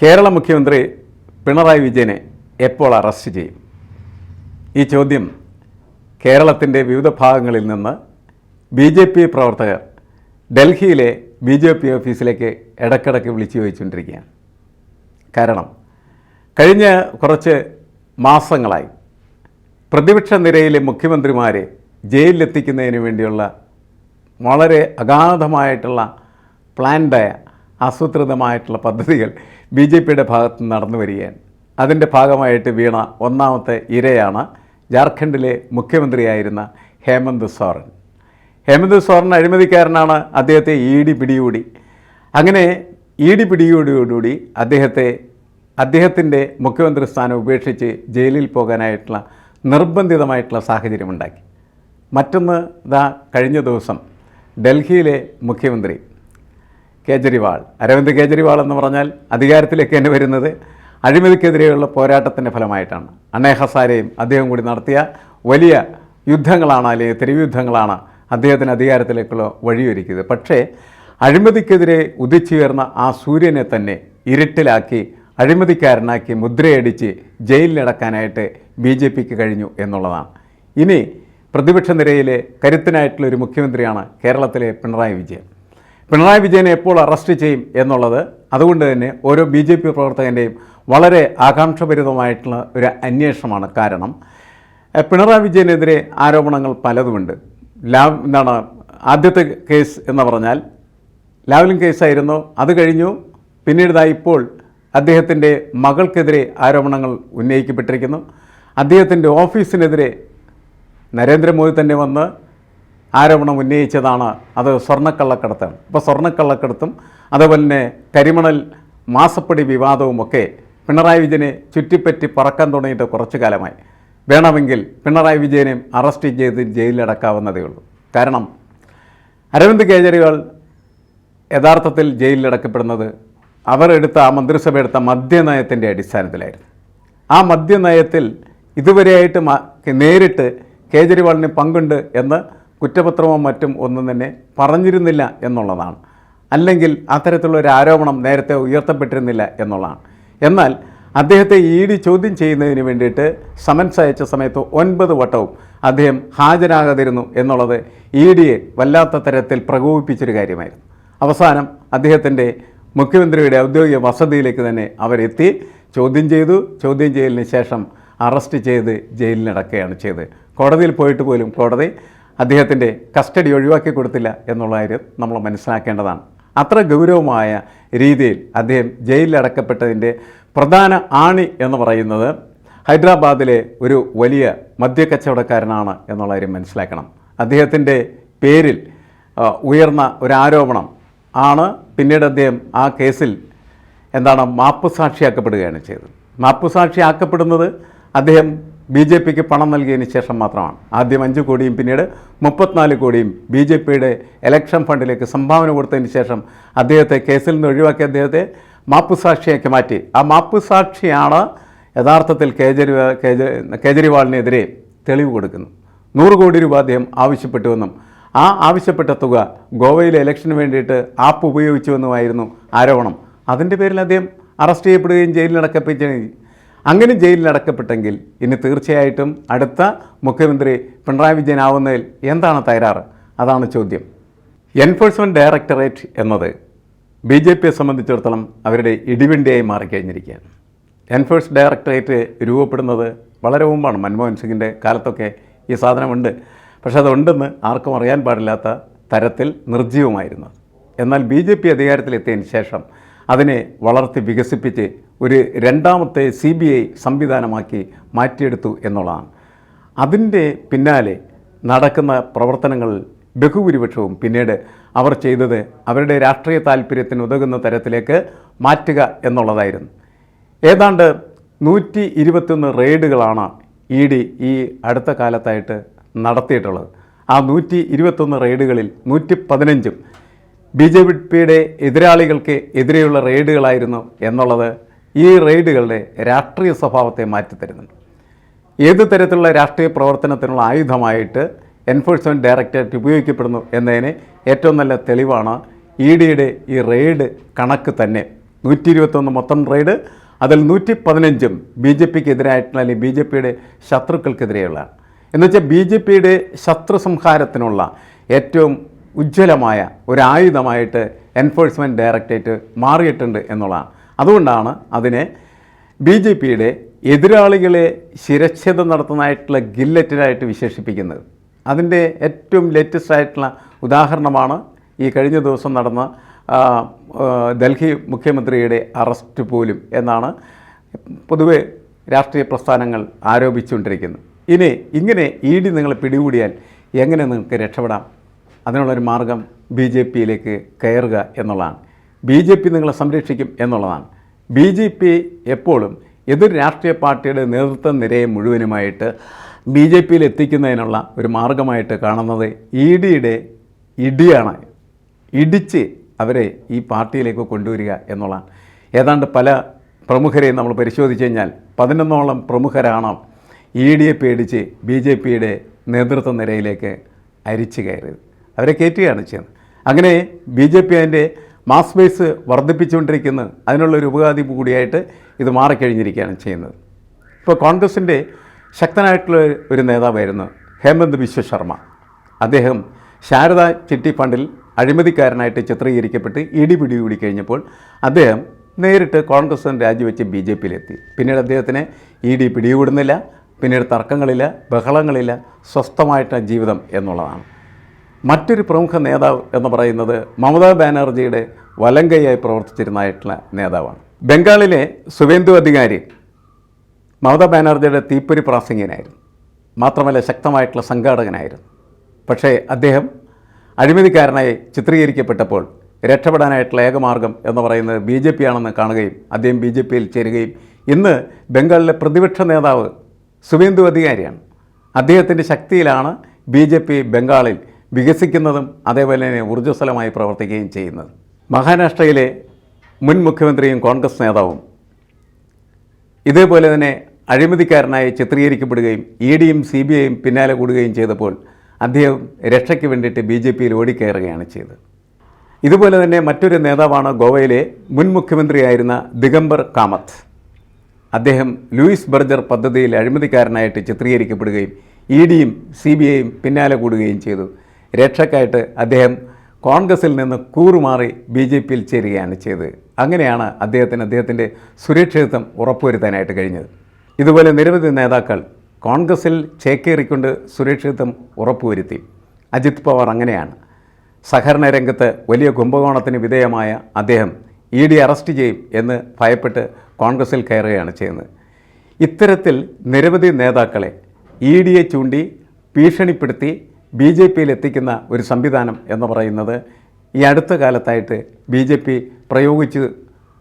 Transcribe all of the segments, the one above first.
കേരള മുഖ്യമന്ത്രി പിണറായി വിജയനെ എപ്പോൾ അറസ്റ്റ് ചെയ്യും? ഈ ചോദ്യം കേരളത്തിൻ്റെ വിവിധ ഭാഗങ്ങളിൽ നിന്ന് BJP പ്രവർത്തകർ ഡൽഹിയിലെ BJP ഓഫീസിലേക്ക് ഇടയ്ക്കിടയ്ക്ക് വിളിച്ചു ചോദിച്ചുകൊണ്ടിരിക്കുകയാണ്. കാരണം കഴിഞ്ഞ കുറച്ച് മാസങ്ങളായി പ്രതിപക്ഷ നിരയിലെ മുഖ്യമന്ത്രിമാരെ ജയിലിലെത്തിക്കുന്നതിന് വേണ്ടിയുള്ള വളരെ അഗാധമായിട്ടുള്ള പ്ലാൻഡായ ആസൂത്രിതമായിട്ടുള്ള പദ്ധതികൾ BJPയുടെ ഭാഗത്ത് നടന്നു വരികയാണ്. അതിൻ്റെ ഭാഗമായിട്ട് വീണ ഒന്നാമത്തെ ഇരയാണ് ജാർഖണ്ഡിലെ മുഖ്യമന്ത്രിയായിരുന്ന ഹേമന്ത് സോറൻ. ഹേമന്ത് സോറൻ അഴിമതിക്കാരനാണ്. അദ്ദേഹത്തെ ED പിടികൂടി. അങ്ങനെ ED പിടികൂടിയോടുകൂടി അദ്ദേഹത്തിൻ്റെ മുഖ്യമന്ത്രി സ്ഥാനം ഉപേക്ഷിച്ച് ജയിലിൽ പോകാനായിട്ടുള്ള നിർബന്ധിതമായിട്ടുള്ള സാഹചര്യമുണ്ടാക്കി. മറ്റൊന്ന് കഴിഞ്ഞ ദിവസം ഡൽഹിയിലെ മുഖ്യമന്ത്രി കേജ്രിവാൾ, അരവിന്ദ് കേജ്രിവാൾ എന്ന് പറഞ്ഞാൽ അധികാരത്തിലേക്ക് തന്നെ വരുന്നത് അഴിമതിക്കെതിരെയുള്ള പോരാട്ടത്തിൻ്റെ ഫലമായിട്ടാണ്. അണ്ണേ ഹസാരെയും അദ്ദേഹം കൂടി നടത്തിയ വലിയ യുദ്ധങ്ങളാണ്, അല്ലെങ്കിൽ തെരുവ് യുദ്ധങ്ങളാണ് അദ്ദേഹത്തിന് അധികാരത്തിലേക്കുള്ള വഴിയൊരുക്കിയത്. പക്ഷേ അഴിമതിക്കെതിരെ ഉദിച്ചുയർന്ന ആ സൂര്യനെ തന്നെ ഇരുട്ടിലാക്കി അഴിമതിക്കാരനാക്കി മുദ്രയടിച്ച് ജയിലിലടക്കാനായിട്ട് BJPക്ക് കഴിഞ്ഞു എന്നുള്ളതാണ്. ഇനി പ്രതിപക്ഷ നിരയിലെ കരുത്തനായിട്ടുള്ളൊരു മുഖ്യമന്ത്രിയാണ് കേരളത്തിലെ പിണറായി വിജയൻ. പിണറായി വിജയനെ എപ്പോൾ അറസ്റ്റ് ചെയ്യും എന്നുള്ളത് അതുകൊണ്ട് തന്നെ ഓരോ BJP പ്രവർത്തകൻ്റെയും വളരെ ആകാംക്ഷഭരിതമായിട്ടുള്ള ഒരു അന്വേഷണമാണ്. കാരണം പിണറായി വിജയനെതിരെ ആരോപണങ്ങൾ പലതുമുണ്ട്. ആദ്യത്തെ കേസ് എന്ന് പറഞ്ഞാൽ ലാവ്ലിൻ കേസായിരുന്നു. അത് കഴിഞ്ഞു. പിന്നീട് ഇപ്പോൾ അദ്ദേഹത്തിൻ്റെ മകൾക്കെതിരെ ആരോപണങ്ങൾ ഉന്നയിക്കപ്പെട്ടിരിക്കുന്നു. അദ്ദേഹത്തിൻ്റെ ഓഫീസിനെതിരെ നരേന്ദ്രമോദി തന്നെ വന്ന് ആരോപണം ഉന്നയിച്ചതാണ്. അത് സ്വർണ്ണക്കള്ളക്കടത്താണ്. അപ്പോൾ സ്വർണ്ണക്കള്ളക്കടത്തും അതുപോലെ തന്നെ കരിമണൽ മാസപ്പടി വിവാദവുമൊക്കെ പിണറായി വിജയനെ ചുറ്റിപ്പറ്റി പറക്കാൻ തുടങ്ങിയിട്ട് കുറച്ചു കാലമായി. വേണമെങ്കിൽ പിണറായി വിജയനെ അറസ്റ്റ് ചെയ്ത് ജയിലിലടക്കാവുന്നതേ ഉള്ളൂ. കാരണം അരവിന്ദ് കേജ്രിവാൾ യഥാർത്ഥത്തിൽ ജയിലിലടക്കപ്പെടുന്നത് ആ മന്ത്രിസഭ എടുത്ത മദ്യനയത്തിൻ്റെ അടിസ്ഥാനത്തിലായിരുന്നു. ആ മദ്യനയത്തിൽ ഇതുവരെയായിട്ട് നേരിട്ട് കേജ്രിവാളിന് പങ്കുണ്ട് എന്ന് കുറ്റപത്രമോ മറ്റും ഒന്നും തന്നെ പറഞ്ഞിരുന്നില്ല എന്നുള്ളതാണ്. അല്ലെങ്കിൽ അത്തരത്തിലുള്ളൊരു ആരോപണം നേരത്തെ ഉയർത്തപ്പെട്ടിരുന്നില്ല എന്നുള്ളതാണ്. എന്നാൽ അദ്ദേഹത്തെ ED ചോദ്യം ചെയ്യുന്നതിന് വേണ്ടിയിട്ട് സമൻസ് അയച്ച സമയത്ത് 9 വട്ടവും അദ്ദേഹം ഹാജരാകാതിരുന്നു എന്നുള്ളത് EDയെ വല്ലാത്ത തരത്തിൽ പ്രകോപിപ്പിച്ചൊരു കാര്യമായിരുന്നു. അവസാനം അദ്ദേഹത്തിൻ്റെ മുഖ്യമന്ത്രിയുടെ ഔദ്യോഗിക വസതിയിലേക്ക് തന്നെ അവരെത്തി ചോദ്യം ചെയ്തു. ചോദ്യം ചെയ്യലിന് ശേഷം അറസ്റ്റ് ചെയ്ത് ജയിലിലടക്കുകയാണ് ചെയ്തത്. കോടതിയിൽ പോയിട്ട് പോലും കോടതി അദ്ദേഹത്തിൻ്റെ കസ്റ്റഡി ഒഴിവാക്കി കൊടുത്തില്ല എന്നുള്ള കാര്യം നമ്മൾ മനസ്സിലാക്കേണ്ടതാണ്. അത്ര ഗൗരവമായ രീതിയിൽ അദ്ദേഹം ജയിലിലടക്കപ്പെട്ടതിൻ്റെ പ്രധാന ആണി എന്ന് പറയുന്നത് ഹൈദരാബാദിലെ ഒരു വലിയ മദ്യക്കച്ചവടക്കാരനാണ് എന്നുള്ള കാര്യം മനസ്സിലാക്കണം. അദ്ദേഹത്തിൻ്റെ പേരിൽ ഉയർന്ന ഒരാരോപണം ആണ്. പിന്നീട് അദ്ദേഹം ആ കേസിൽ മാപ്പുസാക്ഷിയാക്കപ്പെടുകയാണ് ചെയ്തത്. മാപ്പുസാക്ഷിയാക്കപ്പെടുന്നത് അദ്ദേഹം BJPക്ക് പണം നൽകിയതിന് ശേഷം മാത്രമാണ്. ആദ്യം 5 കോടിയും പിന്നീട് 34 കോടിയും BJPയുടെ ഇലക്ഷൻ ഫണ്ടിലേക്ക് സംഭാവന കൊടുത്തതിന് ശേഷം അദ്ദേഹത്തെ കേസിൽ നിന്ന് ഒഴിവാക്കി അദ്ദേഹത്തെ മാപ്പുസാക്ഷിയാക്കി മാറ്റി. ആ മാപ്പുസാക്ഷിയാണ് യഥാർത്ഥത്തിൽ കേജ്രിവാളിനെതിരെ തെളിവ് കൊടുക്കുന്നു. 100 കോടി രൂപ അദ്ദേഹം ആവശ്യപ്പെട്ടുവെന്നും ആ ആവശ്യപ്പെട്ട തുക ഗോവയിലെ ഇലക്ഷന് വേണ്ടിയിട്ട് ആപ്പ് ഉപയോഗിച്ചുവെന്നുമായിരുന്നു ആരോപണം. അതിൻ്റെ പേരിൽ അദ്ദേഹം അറസ്റ്റ് ചെയ്യപ്പെടുകയും ജയിലിലടക്കപ്പെടുകയും. അങ്ങനെ ജയിലിലടക്കപ്പെട്ടെങ്കിൽ ഇനി തീർച്ചയായിട്ടും അടുത്ത മുഖ്യമന്ത്രി പിണറായി വിജയനാവുന്നതിൽ എന്താണ് തയ്യാറ്? അതാണ് ചോദ്യം. എൻഫോഴ്സ്മെൻറ്റ് ഡയറക്ടറേറ്റ് എന്നത് BJPയെ സംബന്ധിച്ചിടത്തോളം അവരുടെ ഇടിവണ്ടിയായി മാറിക്കഴിഞ്ഞിരിക്കുകയാണ്. എൻഫോഴ്സ്മെൻറ്റ് ഡയറക്ടറേറ്റ് രൂപപ്പെടുന്നത് വളരെ മുമ്പാണ്. മൻമോഹൻ സിംഗിൻ്റെ കാലത്തൊക്കെ ഈ സാധനമുണ്ട്. പക്ഷേ അതുണ്ടെന്ന് ആർക്കും അറിയാൻ പാടില്ലാത്ത തരത്തിൽ നിർജ്ജീവമായിരുന്നു. എന്നാൽ BJP അധികാരത്തിലെത്തിയതിന് ശേഷം അതിനെ വളർത്തി വികസിപ്പിച്ച് ഒരു രണ്ടാമത്തെ CBI സംവിധാനമാക്കി മാറ്റിയെടുത്തു എന്നുള്ളതാണ്. അതിൻ്റെ പിന്നാലെ നടക്കുന്ന പ്രവർത്തനങ്ങൾ ബഹുഭൂരിപക്ഷവും പിന്നീട് അവർ ചെയ്തത് അവരുടെ രാഷ്ട്രീയ താല്പര്യത്തിന് ഉതകുന്ന തരത്തിലേക്ക് മാറ്റുക എന്നുള്ളതായിരുന്നു. ഏതാണ്ട് 121 റെയ്ഡുകളാണ് ED ഈ അടുത്ത കാലത്തായിട്ട് നടത്തിയിട്ടുള്ളത്. ആ 121 റെയ്ഡുകളിൽ 115 BJPയുടെ എതിരാളികൾക്ക് എതിരെയുള്ള റെയ്ഡുകളായിരുന്നു എന്നുള്ളത് ഈ റെയ്ഡുകളുടെ രാഷ്ട്രീയ സ്വഭാവത്തെ മാറ്റിത്തരുന്നുണ്ട്. ഏത് തരത്തിലുള്ള രാഷ്ട്രീയ പ്രവർത്തനത്തിനുള്ള ആയുധമായിട്ട് എൻഫോഴ്സ്മെൻറ്റ് ഡയറക്ടറേറ്റ് ഉപയോഗിക്കപ്പെടുന്നു എന്നതിന് ഏറ്റവും നല്ല തെളിവാണ് EDയുടെ ഈ റെയ്ഡ് കണക്ക് തന്നെ. 121 മൊത്തം റെയ്ഡ്, അതിൽ 115 ബി ജെ പിക്ക് എതിരായിട്ടുള്ള അല്ലെങ്കിൽ ബി ജെ പിയുടെ ശത്രുക്കൾക്കെതിരെയുള്ളതാണ്. എന്നുവെച്ചാൽ ബി ജെ പിയുടെ ശത്രു സംഹാരത്തിനുള്ള ഏറ്റവും ഉജ്ജ്വലമായ ഒരായുധമായിട്ട് എൻഫോഴ്സ്മെൻറ്റ് ഡയറക്ടറേറ്റ് മാറിയിട്ടുണ്ട് എന്നുള്ളതാണ്. അതുകൊണ്ടാണ് അതിനെ ബി ജെ പിയുടെ എതിരാളികളെ ശിരച്ഛേദം നടത്തുന്നതായിട്ടുള്ള ഗില്ലറ്റിനായിട്ട് വിശേഷിപ്പിക്കുന്നത്. അതിൻ്റെ ഏറ്റവും ലേറ്റസ്റ്റ് ആയിട്ടുള്ള ഉദാഹരണമാണ് ഈ കഴിഞ്ഞ ദിവസം നടന്ന ഡൽഹി മുഖ്യമന്ത്രിയുടെ അറസ്റ്റ് പോലും എന്നാണ് പൊതുവെ രാഷ്ട്രീയ പ്രസ്ഥാനങ്ങൾ ആരോപിച്ചുകൊണ്ടിരിക്കുന്നത്. ഇനി ഇങ്ങനെ ഇ.ഡി. നിങ്ങളെ പിടികൂടിയാൽ എങ്ങനെ നിങ്ങൾക്ക് രക്ഷപ്പെടാം? അതിനുള്ളൊരു മാർഗം ബി ജെ പിയിലേക്ക് കയറുക എന്നുള്ളതാണ്. ബി ജെ പി നിങ്ങളെ സംരക്ഷിക്കും എന്നുള്ളതാണ്. ബി ജെ പി എപ്പോഴും എതിർ രാഷ്ട്രീയ പാർട്ടിയുടെ നേതൃത്വ നിരയെ മുഴുവനുമായിട്ട് ബി ജെ പിയിൽ എത്തിക്കുന്നതിനുള്ള ഒരു മാർഗമായിട്ട് കാണുന്നത് ഇ.ഡിയുടെ ഇടിയാണ്. ഇടിച്ച് അവരെ ഈ പാർട്ടിയിലേക്ക് കൊണ്ടുവരിക എന്നുള്ളതാണ്. ഏതാണ്ട് പല പ്രമുഖരെയും നമ്മൾ പരിശോധിച്ച് കഴിഞ്ഞാൽ 11ഓളം പ്രമുഖരാണ് ഇ.ഡിയെ പേടിച്ച് ബി ജെ പിയുടെ നേതൃത്വ നിരയിലേക്ക് അരിച്ചു കയറിയത്. അവരെ കയറ്റുകയാണ് ചെയ്യുന്നത്. അങ്ങനെ ബി ജെ പി അതിൻ്റെ മാസ് ബേസ് വർദ്ധിപ്പിച്ചുകൊണ്ടിരിക്കുന്നത് അതിനുള്ളൊരു ഉപകാതി കൂടിയായിട്ട് ഇത് മാറിക്കഴിഞ്ഞിരിക്കുകയാണ് ചെയ്യുന്നത്. ഇപ്പോൾ കോൺഗ്രസിൻ്റെ ശക്തനായിട്ടുള്ള ഒരു നേതാവായിരുന്നു ഹേമന്ത് ബിശ്വ ശർമ്മ. അദ്ദേഹം ശാരദ ചിട്ടി ഫണ്ടിൽ അഴിമതിക്കാരനായിട്ട് ചിത്രീകരിക്കപ്പെട്ട് ഇ.ഡി പിടികൂടി കഴിഞ്ഞപ്പോൾ അദ്ദേഹം നേരിട്ട് കോൺഗ്രസ് രാജിവെച്ച് ബി ജെ പിയിലെത്തി. പിന്നീട് അദ്ദേഹത്തിനെ ഇ.ഡി പിടികൂടുന്നില്ല, പിന്നീട് തർക്കങ്ങളില്ല, ബഹളങ്ങളില്ല, സ്വസ്ഥമായിട്ട് ജീവിതം എന്നുള്ളതാണ്. മറ്റൊരു പ്രമുഖ നേതാവ് എന്ന് പറയുന്നത് മമതാ ബാനർജിയുടെ വലങ്കയായി പ്രവർത്തിച്ചിരുന്നതായിട്ടുള്ള നേതാവാണ്. ബംഗാളിലെ സുവേന്ദു അധികാരി മമതാ ബാനർജിയുടെ തീപ്പൊരി പ്രാസംഗികനായിരുന്നു. മാത്രമല്ല ശക്തമായിട്ടുള്ള സംഘാടകനായിരുന്നു. പക്ഷേ അദ്ദേഹം അഴിമതിക്കാരനായി ചിത്രീകരിക്കപ്പെട്ടപ്പോൾ രക്ഷപ്പെടാനായിട്ടുള്ള ഏകമാർഗം എന്ന് പറയുന്നത് ബി ജെ പി ആണെന്ന് കാണുകയും അദ്ദേഹം ബി ജെ പിയിൽ ചേരുകയും ഇന്ന് ബംഗാളിലെ പ്രതിപക്ഷ നേതാവ് സുവേന്ദു അധികാരിയാണ്. അദ്ദേഹത്തിൻ്റെ ശക്തിയിലാണ് ബി ജെ പി ബംഗാളിൽ വികസിക്കുന്നതും അതേപോലെ തന്നെ ഊർജ്ജസ്വലമായി പ്രവർത്തിക്കുകയും ചെയ്യുന്നത്. മഹാരാഷ്ട്രയിലെ മുൻ മുഖ്യമന്ത്രിയും കോൺഗ്രസ് നേതാവും ഇതേപോലെ തന്നെ അഴിമതിക്കാരനായി ചിത്രീകരിക്കപ്പെടുകയും ഇ.ഡിയും സി ബി ഐയും പിന്നാലെ കൂടുകയും ചെയ്തപ്പോൾ അദ്ദേഹം രക്ഷയ്ക്ക് വേണ്ടിയിട്ട് ബി ജെ പിയിൽ ഓടിക്കയറുകയാണ് ചെയ്തത്. ഇതുപോലെ തന്നെ മറ്റൊരു നേതാവാണ് ഗോവയിലെ മുൻ മുഖ്യമന്ത്രിയായിരുന്ന ദിഗംബർ കാമത്ത്. അദ്ദേഹം ലൂയിസ് ബർജർ പദ്ധതിയിൽ അഴിമതിക്കാരനായിട്ട് ചിത്രീകരിക്കപ്പെടുകയും ഇ.ഡിയും സി ബി ഐയും പിന്നാലെ കൂടുകയും ചെയ്തു. രക്ഷയ്ക്കായിട്ട് അദ്ദേഹം കോൺഗ്രസിൽ നിന്ന് കൂറുമാറി ബി ജെ പിയിൽ ചേരുകയാണ് ചെയ്തത്. അങ്ങനെയാണ് അദ്ദേഹത്തിൻ്റെ സുരക്ഷിതത്വം ഉറപ്പുവരുത്താനായിട്ട് കഴിഞ്ഞത്. ഇതുപോലെ നിരവധി നേതാക്കൾ കോൺഗ്രസിൽ ചേക്കേറിക്കൊണ്ട് സുരക്ഷിതത്വം ഉറപ്പുവരുത്തി. അജിത് പവാർ അങ്ങനെയാണ്. സഹകരണ രംഗത്ത് വലിയ കുംഭകോണത്തിന് വിധേയമായ അദ്ദേഹം ഇ.ഡി അറസ്റ്റ് ചെയ്യും എന്ന് ഭയപ്പെട്ട് കോൺഗ്രസിൽ കയറുകയാണ് ചെയ്യുന്നത്. ഇത്തരത്തിൽ നിരവധി നേതാക്കളെ ഇ.ഡിയെ ചൂണ്ടി ഭീഷണിപ്പെടുത്തി ബി ജെ പിയിൽ എത്തിക്കുന്ന ഒരു സംവിധാനം എന്ന് പറയുന്നത് ഈ അടുത്ത കാലത്തായിട്ട് ബി ജെ പി പ്രയോഗിച്ച്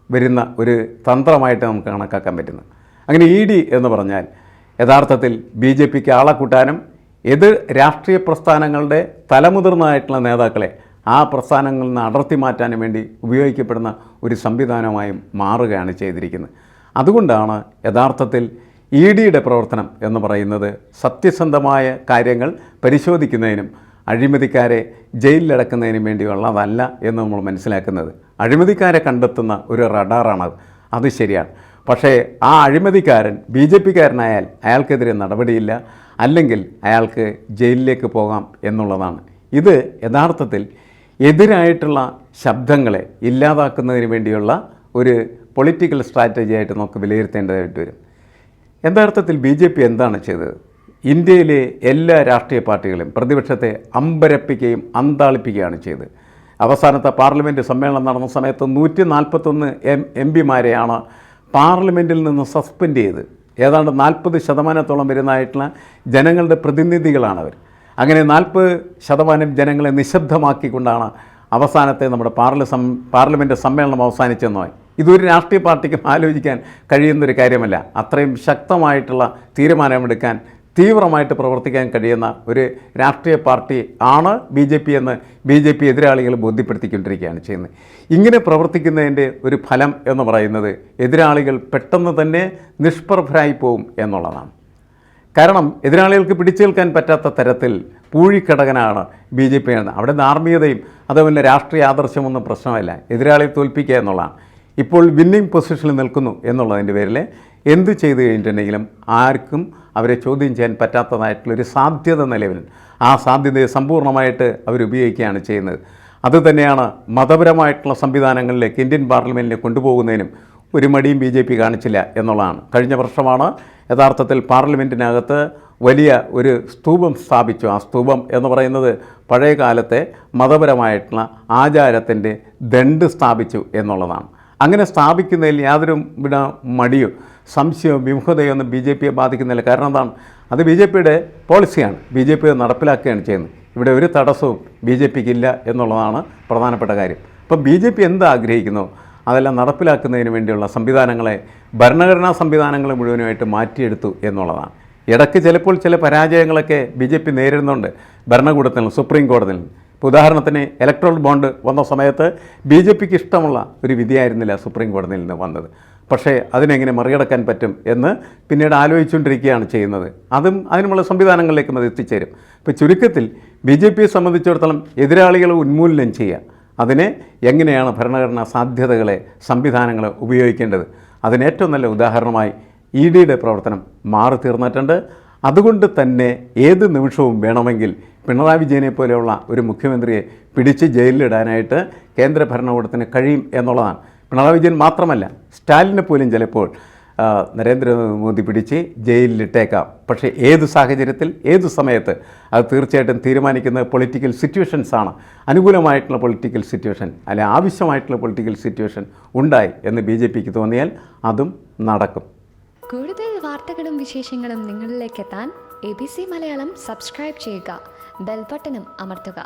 വരുന്ന ഒരു തന്ത്രമായിട്ട് നമുക്ക് കണക്കാക്കാൻ പറ്റുന്നത്. അങ്ങനെ ഇ.ഡി എന്ന് പറഞ്ഞാൽ യഥാർത്ഥത്തിൽ ബി ജെ പിക്ക് ആളെ കൂട്ടാനും എതിർ രാഷ്ട്രീയ പ്രസ്ഥാനങ്ങളുടെ തലമുതിർന്നതായിട്ടുള്ള നേതാക്കളെ ആ പ്രസ്ഥാനങ്ങളിൽ നിന്ന് അടർത്തി മാറ്റാനും വേണ്ടി ഉപയോഗിക്കപ്പെടുന്ന ഒരു സംവിധാനമായും മാറുകയാണ് ചെയ്തിരിക്കുന്നത്. അതുകൊണ്ടാണ് യഥാർത്ഥത്തിൽ ഇ.ഡിയുടെ പ്രവർത്തനം എന്ന് പറയുന്നത് സത്യസന്ധമായ കാര്യങ്ങൾ പരിശോധിക്കുന്നതിനും അഴിമതിക്കാരെ ജയിലിലടക്കുന്നതിനും വേണ്ടിയുള്ളതല്ല എന്ന് നമ്മൾ മനസ്സിലാക്കുന്നത്. അഴിമതിക്കാരെ കണ്ടെത്തുന്ന ഒരു റഡാറാണത്. അത് ശരിയാണ്. പക്ഷേ ആ അഴിമതിക്കാരൻ ബി ജെ പിക്കാരനായാൽ അയാൾക്കെതിരെ നടപടിയില്ല, അല്ലെങ്കിൽ അയാൾക്ക് ജയിലിലേക്ക് പോകാം എന്നുള്ളതാണ്. ഇത് യഥാർത്ഥത്തിൽ എതിരായിട്ടുള്ള ശബ്ദങ്ങളെ ഇല്ലാതാക്കുന്നതിന് വേണ്ടിയുള്ള ഒരു പൊളിറ്റിക്കൽ സ്ട്രാറ്റജിയായിട്ട് നമുക്ക് വിലയിരുത്തേണ്ടതായിട്ട് വരും. യഥാർത്ഥത്തിൽ ബി ജെ പി എന്താണ് ചെയ്തത്? ഇന്ത്യയിലെ എല്ലാ രാഷ്ട്രീയ പാർട്ടികളും പ്രതിപക്ഷത്തെ അമ്പരപ്പിക്കുകയും അന്താളിപ്പിക്കുകയാണ് ചെയ്തത്. അവസാനത്തെ പാർലമെൻറ്റ് സമ്മേളനം നടന്ന സമയത്ത് 141 എം.പിമാരെയാണ് പാർലമെൻറ്റിൽ നിന്ന് സസ്പെൻഡ് ചെയ്ത്. ഏതാണ്ട് 40% വരുന്നതായിട്ടുള്ള ജനങ്ങളുടെ പ്രതിനിധികളാണവർ. അങ്ങനെ 40% ജനങ്ങളെ നിശബ്ദമാക്കിക്കൊണ്ടാണ് അവസാനത്തെ നമ്മുടെ പാർലമെൻറ്റ് സമ്മേളനം അവസാനിച്ചെന്ന്. ഇതൊരു രാഷ്ട്രീയ പാർട്ടിക്കും ആലോചിക്കാൻ കഴിയുന്നൊരു കാര്യമല്ല. അത്രയും ശക്തമായിട്ടുള്ള തീരുമാനമെടുക്കാൻ, തീവ്രമായിട്ട് പ്രവർത്തിക്കാൻ കഴിയുന്ന ഒരു രാഷ്ട്രീയ പാർട്ടി ആണ് ബി ജെ പി എന്ന് ബി ജെ പി എതിരാളികൾ ബോധ്യപ്പെടുത്തിക്കൊണ്ടിരിക്കുകയാണ് ചെയ്യുന്നത്. ഇങ്ങനെ പ്രവർത്തിക്കുന്നതിൻ്റെ ഒരു ഫലം എന്ന് പറയുന്നത് എതിരാളികൾ പെട്ടെന്ന് തന്നെ നിഷ്പ്രഭരായി പോവും എന്നുള്ളതാണ്. കാരണം എതിരാളികൾക്ക് പിടിച്ചേൽക്കാൻ പറ്റാത്ത തരത്തിൽ പൂഴിക്കടകനാണ് ബി ജെ പി എന്ന്. അവിടെ ധാർമ്മികതയും അതേപോലെ രാഷ്ട്രീയ ആദർശമൊന്നും പ്രശ്നമല്ല. എതിരാളിയെ തോൽപ്പിക്കുക എന്നുള്ളതാണ്. ഇപ്പോൾ വിന്നിംഗ് പൊസിഷനിൽ നിൽക്കുന്നു എന്നുള്ളതിൻ്റെ പേരിൽ എന്ത് ചെയ്തു കഴിഞ്ഞിട്ടുണ്ടെങ്കിലും ആർക്കും അവരെ ചോദ്യം ചെയ്യാൻ പറ്റാത്തതായിട്ടുള്ളൊരു സാധ്യത നിലവിലുണ്ട്. ആ സാധ്യതയെ സമ്പൂർണ്ണമായിട്ട് അവരുപയോഗിക്കുകയാണ് ചെയ്യുന്നത്. അതുതന്നെയാണ് മതപരമായിട്ടുള്ള സംവിധാനങ്ങളിലേക്ക് ഇന്ത്യൻ പാർലമെൻറ്റിനെ കൊണ്ടുപോകുന്നതിനും ഒരു മടിയും BJP കാണിച്ചില്ല എന്നുള്ളതാണ്. കഴിഞ്ഞ വർഷമാണ് യഥാർത്ഥത്തിൽ പാർലമെൻറ്റിനകത്ത് വലിയ ഒരു സ്തൂപം സ്ഥാപിച്ചു. ആ സ്തൂപം എന്ന് പറയുന്നത് പഴയ കാലത്തെ മതപരമായിട്ടുള്ള ആചാരത്തിൻ്റെ ദണ്ട് സ്ഥാപിച്ചു എന്നുള്ളതാണ്. അങ്ങനെ സ്ഥാപിക്കുന്നതിൽ യാതൊരു മടിയോ സംശയമോ വിമുഖതയോ ഒന്നും BJPയെ ബാധിക്കുന്നില്ല. കാരണം എന്താണ്? അത് BJPയുടെ പോളിസിയാണ്. BJP നടപ്പിലാക്കുകയാണ് ചെയ്യുന്നത്. ഇവിടെ ഒരു തടസ്സവും BJPക്ക് ഇല്ല എന്നുള്ളതാണ് പ്രധാനപ്പെട്ട കാര്യം. അപ്പം BJP എന്ത് ആഗ്രഹിക്കുന്നു അതെല്ലാം നടപ്പിലാക്കുന്നതിന് വേണ്ടിയുള്ള സംവിധാനങ്ങളെ, ഭരണഘടനാ സംവിധാനങ്ങളെ മുഴുവനുമായിട്ട് മാറ്റിയെടുത്തു എന്നുള്ളതാണ്. ഇടയ്ക്ക് ചിലപ്പോൾ ചില പരാജയങ്ങളൊക്കെ BJP നേരിടുന്നുണ്ട് ഭരണകൂടത്തിൽ നിന്ന്, സുപ്രീം കോടതിയിൽ നിന്ന്. ഇപ്പോൾ ഉദാഹരണത്തിന് ഇലക്ട്രൽ ബോണ്ട് വന്ന സമയത്ത് BJPക്ക് ഇഷ്ടമുള്ള ഒരു വിധിയായിരുന്നില്ല സുപ്രീം കോടതിയിൽ നിന്ന് വന്നത്. പക്ഷേ അതിനെങ്ങനെ മറികടക്കാൻ പറ്റും എന്ന് പിന്നീട് ആലോചിച്ചുകൊണ്ടിരിക്കുകയാണ് ചെയ്യുന്നത്. അതിനുമുള്ള സംവിധാനങ്ങളിലേക്കും അത് എത്തിച്ചേരും. ഇപ്പോൾ ചുരുക്കത്തിൽ BJPയെ സംബന്ധിച്ചിടത്തോളം എതിരാളികളെ ഉന്മൂലനം ചെയ്യുക, അതിനെ എങ്ങനെയാണ് ഭരണഘടനാ സാധ്യതകളെ, സംവിധാനങ്ങളെ ഉപയോഗിക്കേണ്ടത്, അതിന് ഏറ്റവും നല്ല ഉദാഹരണമായി EDയുടെ പ്രവർത്തനം മാറി തീർന്നിട്ടുണ്ട്. അതുകൊണ്ട് തന്നെ ഏത് നിമിഷവും വേണമെങ്കിൽ പിണറായി വിജയനെ പോലെയുള്ള ഒരു മുഖ്യമന്ത്രിയെ പിടിച്ച് ജയിലിലിടാനായിട്ട് കേന്ദ്ര ഭരണകൂടത്തിന് കഴിയും എന്നുള്ളതാണ്. പിണറായി വിജയൻ മാത്രമല്ല, സ്റ്റാലിനെ പോലും ചിലപ്പോൾ നരേന്ദ്രമോദി പിടിച്ച് ജയിലിലിട്ടേക്കാം. പക്ഷേ ഏത് സാഹചര്യത്തിൽ, ഏത് സമയത്ത്, അത് തീർച്ചയായിട്ടും തീരുമാനിക്കുന്നത് പൊളിറ്റിക്കൽ സിറ്റുവേഷൻസാണ്. അനുകൂലമായിട്ടുള്ള പൊളിറ്റിക്കൽ സിറ്റുവേഷൻ അല്ലെങ്കിൽ ആവശ്യമായിട്ടുള്ള പൊളിറ്റിക്കൽ സിറ്റുവേഷൻ ഉണ്ടായി എന്ന് BJPക്ക് തോന്നിയാൽ അതും നടക്കും. കൂടുതൽ വാർത്തകളും വിശേഷങ്ങളും നിങ്ങളിലേക്ക് എത്താൻ ABC മലയാളം സബ്സ്ക്രൈബ് ചെയ്യുക, ബെൽ ബട്ടണും അമർത്തുക.